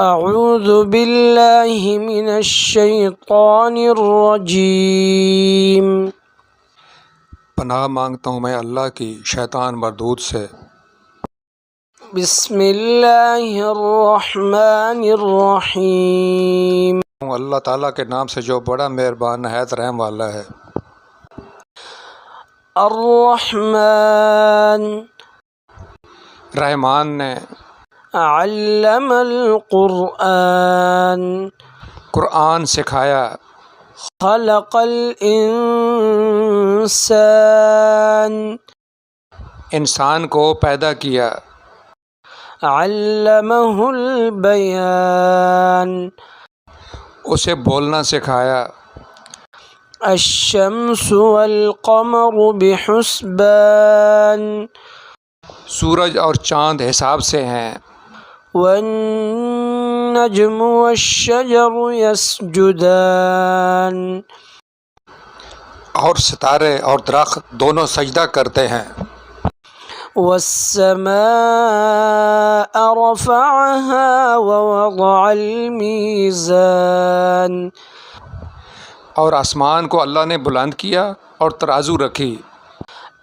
اعوذ باللہ من الشیطان الرجیم۔ پناہ مانگتا ہوں میں اللہ کی شیطان مردود سے۔ بسم اللہ الرحمن الرحیم۔ اللہ تعالیٰ کے نام سے جو بڑا مہربان نہایت رحم والا ہے۔ الرحمن رحمان نے علم القرآن قرآن سکھایا۔ خلق الانسان انسان کو پیدا کیا۔ علمہ البیان اسے بولنا سکھایا۔ الشمس والقمر بحسبان سورج اور چاند حساب سے ہیں۔ والنجم والشجر يسجدان اور ستارے اور درخت دونوں سجدہ کرتے ہیں۔ والسماء رفعها ووضع الميزان اور آسمان کو اللہ نے بلند کیا اور ترازو رکھی۔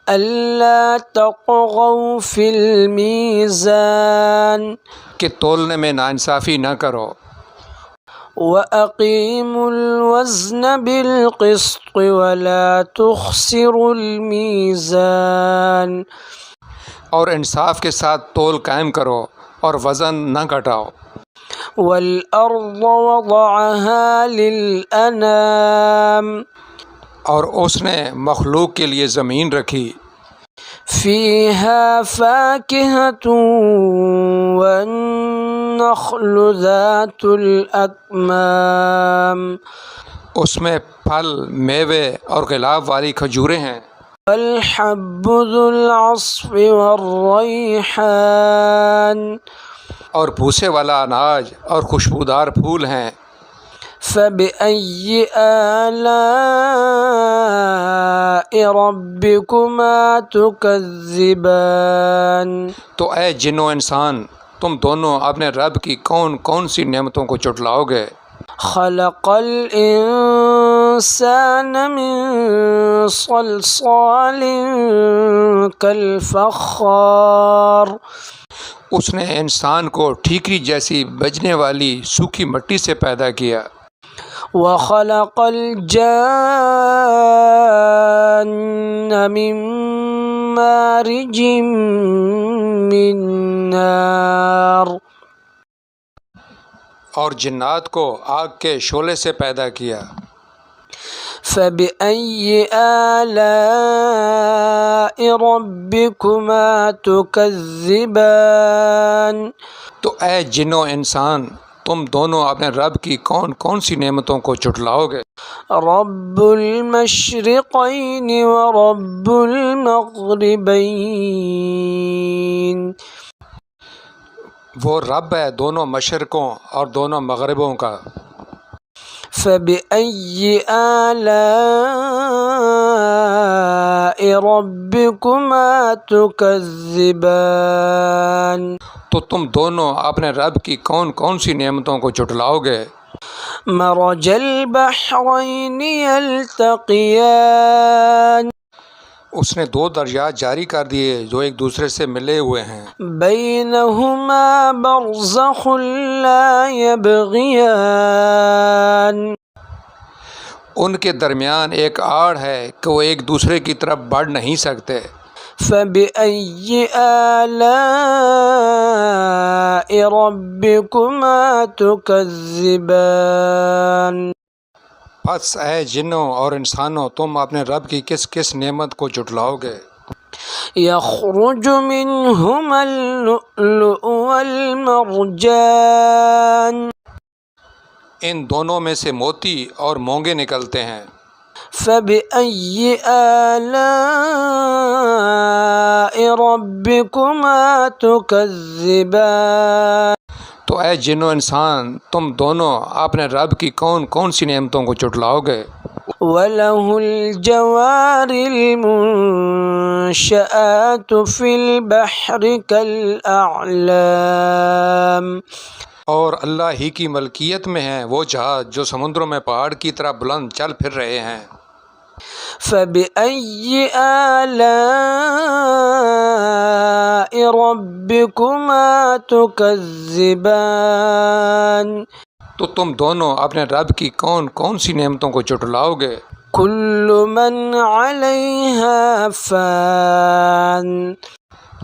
ألا تطغوا في الميزان کہ تولنے میں ناانصافی نہ کرو۔ وأقيموا الوزن بالقسط ولا تخسروا الميزان اور انصاف کے ساتھ تول قائم کرو اور وزن نہ گھٹاؤ۔ والأرض وضعها للأنام اور اس نے مخلوق کے لیے زمین رکھی۔ فيها فاكهة والنخل ذات الأكمام اس میں پھل، میوے اور غلاف والی کھجوریں ہیں۔ والحب ذو العصف والریحان اور بھوسے والا اناج اور خوشبودار پھول ہیں۔ فبأي آلاء ربكما تكذبان تو اے جن و انسان، تم دونوں اپنے رب کی کون کون سی نعمتوں کو جھٹلاؤ گے؟ خلق الانسان من صلصال كالفخار اس نے انسان کو ٹھیکری جیسی بجنے والی سوکھی مٹی سے پیدا کیا۔ وخلق الجان من مارج من نار اور جنات کو آگ کے شعلے سے پیدا کیا۔ فبأي آلاء ربكما تكذبان تو اے جن و انسان، تم دونوں اپنے رب کی کون کون سی نعمتوں کو جھٹلاؤ گے؟ رب المشرقين ورب المغربين وہ رب ہے دونوں مشرقوں اور دونوں مغربوں کا۔ فبأي آلاء ربكما تكذبان تو تم دونوں اپنے رب کی کون کون سی نعمتوں کو جھٹلاؤ گے؟ مرج البحرين يلتقيان اس نے دو دریاء جاری کر دیے جو ایک دوسرے سے ملے ہوئے ہیں۔ بينهما برزخ لا يبغيان ان کے درمیان ایک آڑ ہے کہ وہ ایک دوسرے کی طرف بڑھ نہیں سکتے۔ فبأي آلاء ربكما تكذبان پس اے جنوں اور انسانوں، تم اپنے رب کی کس کس نعمت کو جھٹلاؤ گے؟ يخرج منهما اللؤلؤ والمرجان ان دونوں میں سے موتی اور مونگے نکلتے ہیں۔ فبأي آلاء ربكما تكذبان تو اے جن و انسان، تم دونوں اپنے رب کی کون کون سی نعمتوں کو جھٹلاؤ گے؟ وله الجوار المنشآت في البحر كالأعلام اور اللہ ہی کی ملکیت میں ہیں وہ جہاز جو سمندروں میں پہاڑ کی طرح بلند چل پھر رہے ہیں۔ فبأي آلاء ربكما تكذبان تو تم دونوں اپنے رب کی کون کون سی نعمتوں کو جھٹلاؤ گے؟ كل من عليها فان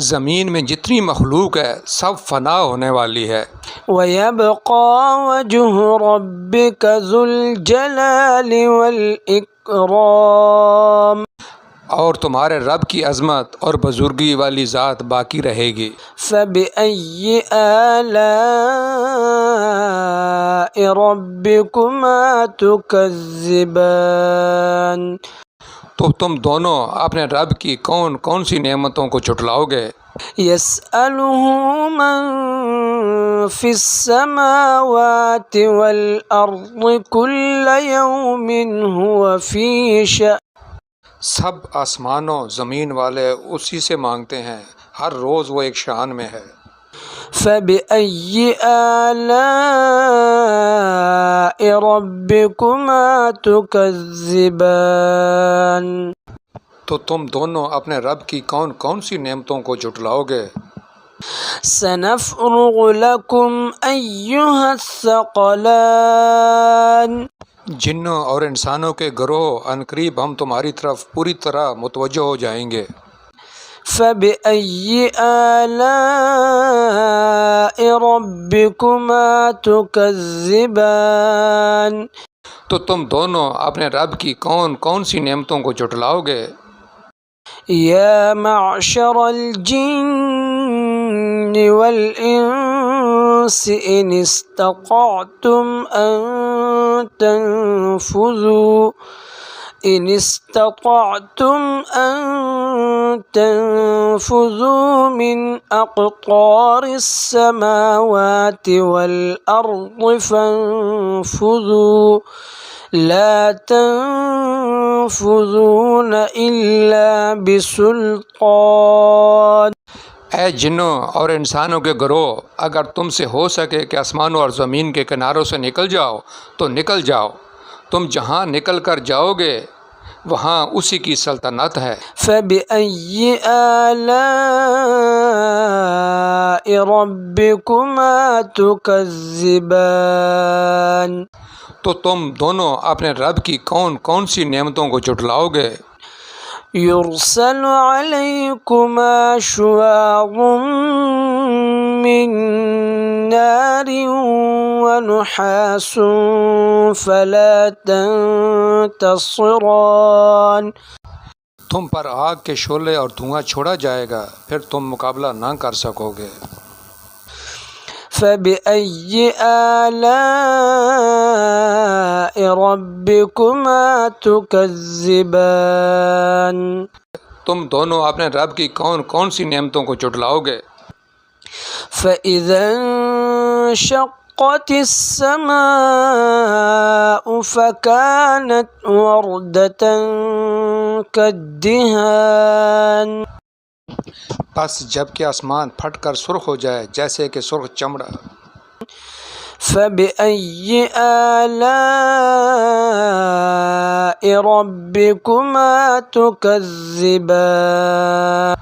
زمین میں جتنی مخلوق ہے سب فنا ہونے والی ہے، ويبقى وجه ربك ذو الجلال والإكرام اور تمہارے رب کی عظمت اور بزرگی والی ذات باقی رہے گی۔ فبأي آلاء ربكما تكذبان تو تم دونوں اپنے رب کی کون کون سی نعمتوں کو جھٹلاؤ گے؟ يسأله من في السماوات والأرض كل يوم هو في شأن سب آسمانوں زمین والے اسی سے مانگتے ہیں، ہر روز وہ ایک شان میں ہے۔ فبأي آلاء ربكما تكذبان تو تم دونوں اپنے رب کی کون کون سی نعمتوں کو جھٹلاؤ گے؟ سنفرغ لكم أيها الثقلان جنوں اور انسانوں کے گروہ عنقریب ہم تمہاری طرف پوری طرح متوجہ ہو جائیں گے۔ فبأي آلاء ربكما تكذبان تو تم دونوں اپنے رب کی کون کون سی نعمتوں کو جھٹلاؤ گے؟ يا معشر الجن والإنس إن استطعتم أن تنفذوا من أقطار السماوات والأرض فانفذوا لا تنفذون إلا بسلطان اے جنوں اور انسانوں کے گروہ، اگر تم سے ہو سکے کہ آسمانوں اور زمین کے کناروں سے نکل جاؤ تو نکل جاؤ، تم جہاں نکل کر جاؤ گے وہاں اسی کی سلطنت ہے۔ فبأي آلاء ربكما تكذبان تو تم دونوں اپنے رب کی کون کون سی نعمتوں کو جھٹلاؤ گے؟ يرسل عليكما شواظ من نار ونحاس فلا تنتصران تم پر آگ کے شعلے اور دھواں چھوڑا جائے گا، پھر تم مقابلہ نہ کر سکو گے۔ فبأي آلاء ربكما تكذبان تم دونوں اپنے رب کی کون کون سی نعمتوں کو جھٹلاؤ گے؟ فإذا انشقت السماء فكانت وردة كالدهان بس جب کہ آسمان پھٹ کر سرخ ہو جائے جیسے کہ سرخ چمڑا۔ فبأي آلاء ربكما تكذبان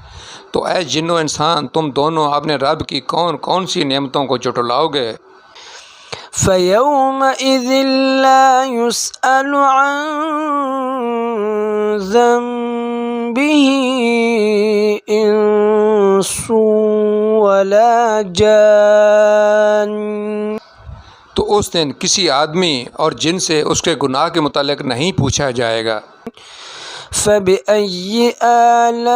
تو اے جنو انسان تم دونوں اپنے رب کی کون کون سی نعمتوں کو جھٹلاؤ گے؟ فيومئذ لا يسأل عن ذنبه إنس ولا جان تو اس دن کسی آدمی اور جن سے اس کے گناہ کے متعلق نہیں پوچھا جائے گا۔ فبأي آلاء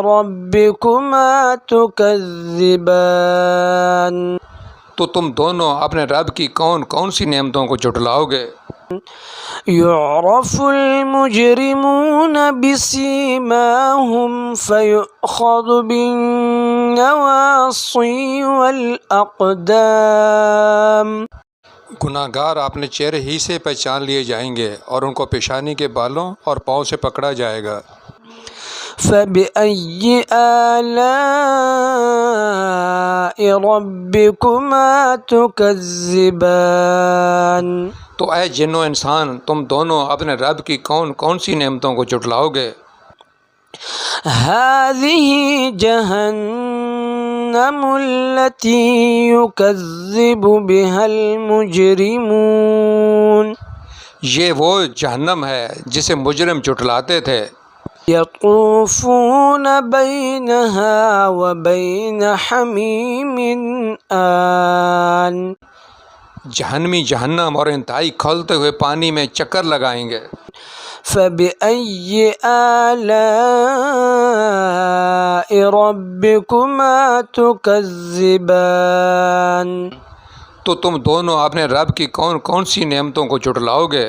ربكما تكذبان تو تم دونوں اپنے رب کی کون کون سی نعمتوں کو جھٹلاؤ گے؟ يعرف المجرمون بسيماهم فيؤخذ بالنواصي والأقدام گناہ گار اپنے چہرے ہی سے پہچان لیے جائیں گے اور ان کو پیشانی کے بالوں اور پاؤں سے پکڑا جائے گا۔ فبأي آلاء ربكما تكذبان؟ تو اے جن و انسان، تم دونوں اپنے رب کی کون کون سی نعمتوں کو جھٹلاؤ گے؟ هذه جهنم التي يكذب بها المجرمون، یہ وہ جہنم ہے جسے مجرم جھٹلاتے تھے۔ يطوفون بينها وبين حميم آن، جہنمی جہنم اور انتہائی کھولتے ہوئے پانی میں چکر لگائیں گے۔ فبأي آلاء ربكما تكذبان؟ تو تم دونوں اپنے رب کی کون کون سی نعمتوں کو جھٹلاؤ گے؟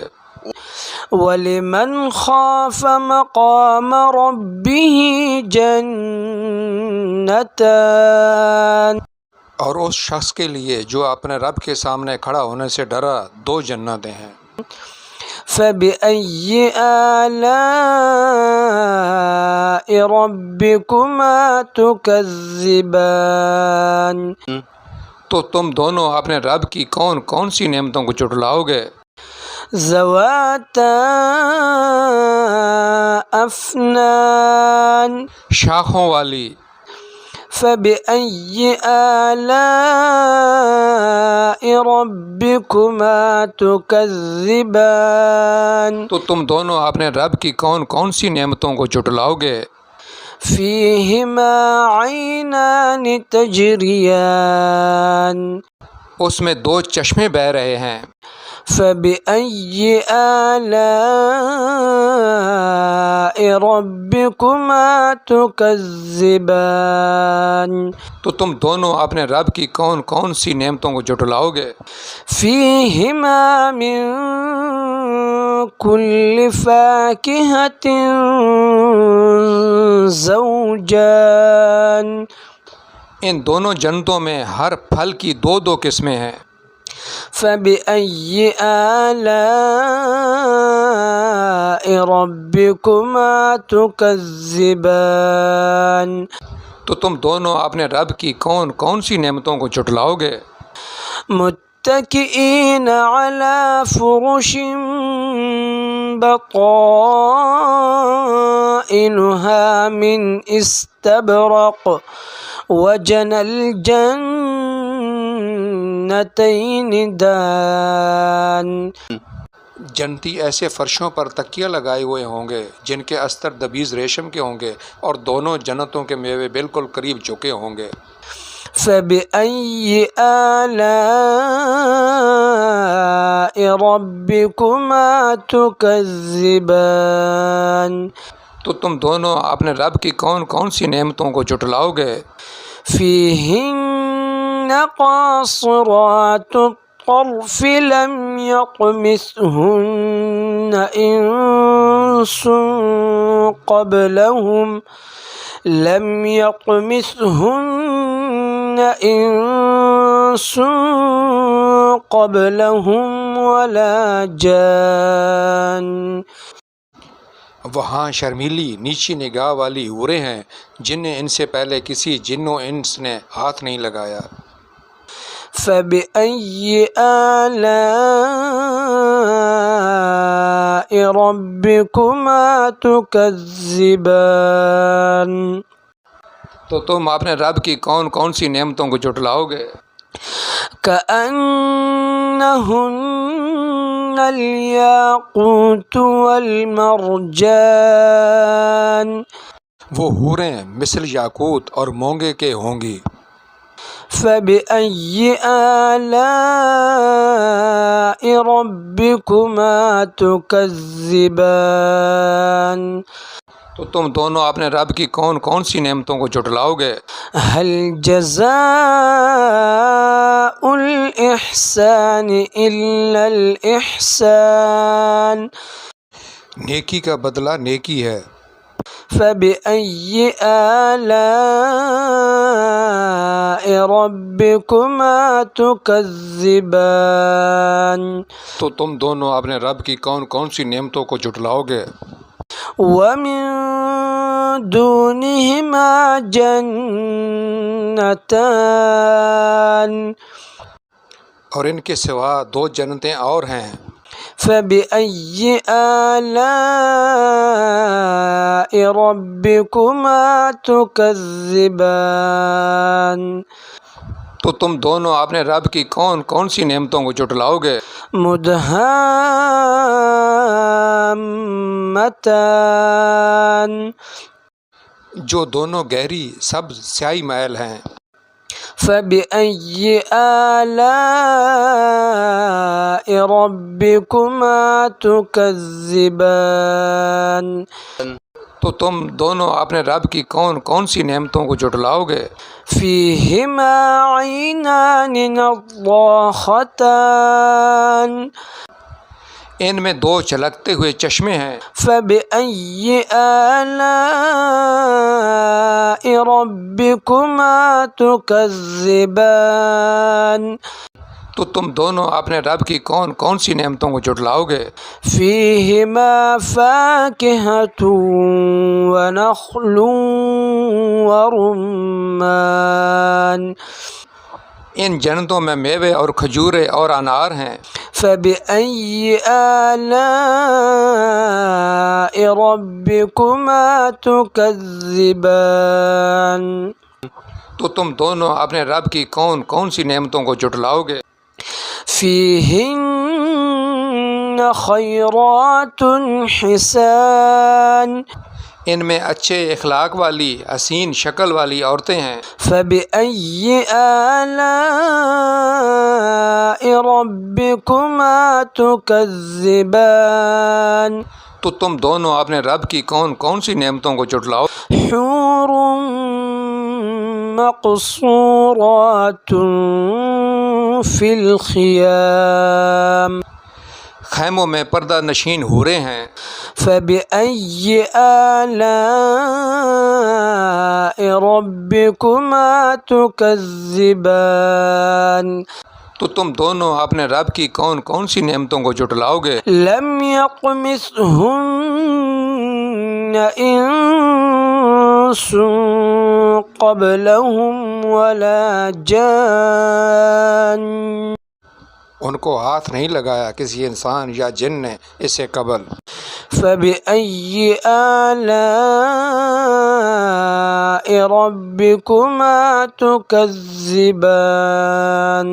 وَلِمَنْ خَافَ مَقَامَ رَبِّهِ جَنَّتَانِ، اور اس شخص کے لیے جو اپنے رب کے سامنے کھڑا ہونے سے ڈرا، دو جنتیں ہیں۔ فَبِأَيِّ آلَاءِ رَبِّكُمَا تُكَذِّبَانِ؟ تو تم دونوں اپنے رب کی کون کون سی نعمتوں کو جھٹلاؤ گے؟ ذواتا افنان، شاخوں والی۔ فبأي آلاء ربكما تكذبان؟ تو تم دونوں اپنے رب کی کون کون سی نعمتوں کو جھٹلاؤ گے؟ فيهما عينان تجريان، اس میں دو چشمے بہہ رہے ہیں۔ فبأي آلاء ربكما تكذبان؟ تو تم دونوں اپنے رب کی کون کون سی نعمتوں کو جھٹلاؤ گے؟ فيهما من كل فاكهة زوجان، ان دونوں جنتوں میں ہر پھل کی دو دو قسمیں ہیں۔ فبأي آلاء ربكما تكذبان؟ تو تم دونوں اپنے رب کی کون کون سی نعمتوں کو جھٹلاؤ گے؟ متکئین علی فرش بطائنها من استبرق وجنى الجنتین دان. جنتی ایسے فرشوں پر تکیہ لگائے ہوئے ہوں گے جن کے استر دبیز ریشم کے ہوں گے اور دونوں جنتوں کے میوے بالکل قریب جھکے ہوں گے۔ فَبِأَيِّ آلَاءِ رَبِّكُمَا تُكَذِّبَانِ؟ تو تم دونوں اپنے رب کی کون کون سی نعمتوں کو جھٹلاؤ گے؟ فِيهِنَّ قَاصِرَاتُ الطَّرْفِ لَمْ يَطْمِثْهُنَّ إِنسٌ قَبْلَهُمْ وَلَا جَانٌ. وہاں شرمیلی نیچی نگاہ والی حوریں ہیں جنہیں ان سے پہلے کسی جن و انس نے ہاتھ نہیں لگایا۔ فَبِأَيِّ آلَاءِ رَبِّكُمَا تُكَذِّبَانِ؟ تو تم اپنے رب کی کون کون سی نعمتوں کو جھٹلاؤ گے؟ كَأَنَّهُنَّ الْيَاقُوتُ وَالْمَرْجَانُ. وہ حوریں مثل یاقوت اور مونگے کے ہوں گی۔ فَبِأَيِّ آلَاءِ رَبِّكُمَا تُكَذِّبَانِ؟ تو تم دونوں اپنے رب کی کون کون سی نعمتوں کو جھٹلاؤ گے؟ هَلْ جَزَاءُ الْإِحْسَانِ إِلَّا الْإِحْسَانُ. نیکی کا بدلہ نیکی ہے۔ فَبِأَيِّ آلَاءِ رَبِّكُمَا تُكَذِّبَانِ؟ تو تم دونوں اپنے رب کی کون کون سی نعمتوں کو جھٹلاؤ گے؟ ومن دونهما جنتان اور ان کے سوا دو جنتیں اور ہیں. فبأي آلاء ربكما تكذبان تو تم دونوں اپنے رب کی کون کون سی نعمتوں کو جھٹلاؤ گے؟ مدہامتان جو دونوں گہری سبز سیاہی محل ہیں. فبأي آلاء ربكما تكذبان تو تم دونوں اپنے رب کی کون کون سی نعمتوں کو جھٹلاؤ گے؟ فيهما عينان نضاختان ان میں دو چلکتے ہوئے چشمے ہیں. فبأي آلاء ربكما تكذبان تو تم دونوں اپنے رب کی کون کون سی نعمتوں کو جھٹلاؤ گے؟ فيهما فاكهة ونخل ورمان ان جنتوں میں میوے اور کھجورے اور انار ہیں. فبأي آلاء ربكما تكذبان تو تم دونوں اپنے رب کی کون کون سی نعمتوں کو جھٹلاؤ گے؟ فيهن خيرات حسان ان میں اچھے اخلاق والی حسین شکل والی عورتیں ہیں. فبأي آلاء ربكما تكذبان تو تم دونوں اپنے رب کی کون کون سی نعمتوں کو جھٹلاؤ؟ حور مقصورات في الخيام خیموں میں پردہ نشین حوریں ہیں. فبأي آلاء ربكما تكذبان تو تم دونوں اپنے رب کی کون کون سی نعمتوں کو جھٹلاؤ گے؟ لم يطمثهن إنس قبلهم ولا جان ان کو ہاتھ نہیں لگایا کسی انسان یا جن نے اس سے قبل. فبأي آلاء ربكما تكذبان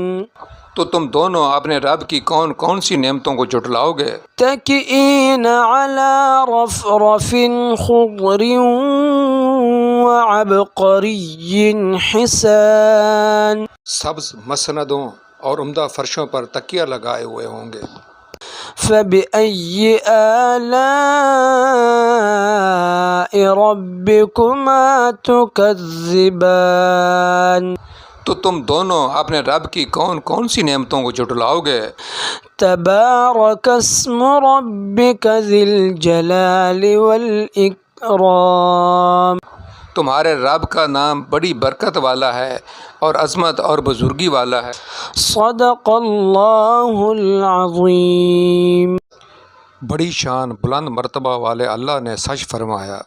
تو تم دونوں اپنے رب کی کون کون سی نعمتوں کو جھٹلاؤ گے؟ متكئين على رفرف خضر وعبقري حسان سبز مسندوں اور عمدہ فرشوں پر تکیہ لگائے ہوئے ہوں گے. فبأي آلاء ربكما تكذبان تو تم دونوں اپنے رب کی کون کون سی نعمتوں کو جھٹلاؤ گے؟ تبارك اسم ربك ذي الجلال والإكرام تمہارے رب کا نام بڑی برکت والا ہے اور عظمت اور بزرگی والا ہے. صدق اللہ العظیم بڑی شان بلند مرتبہ والے اللہ نے سچ فرمایا.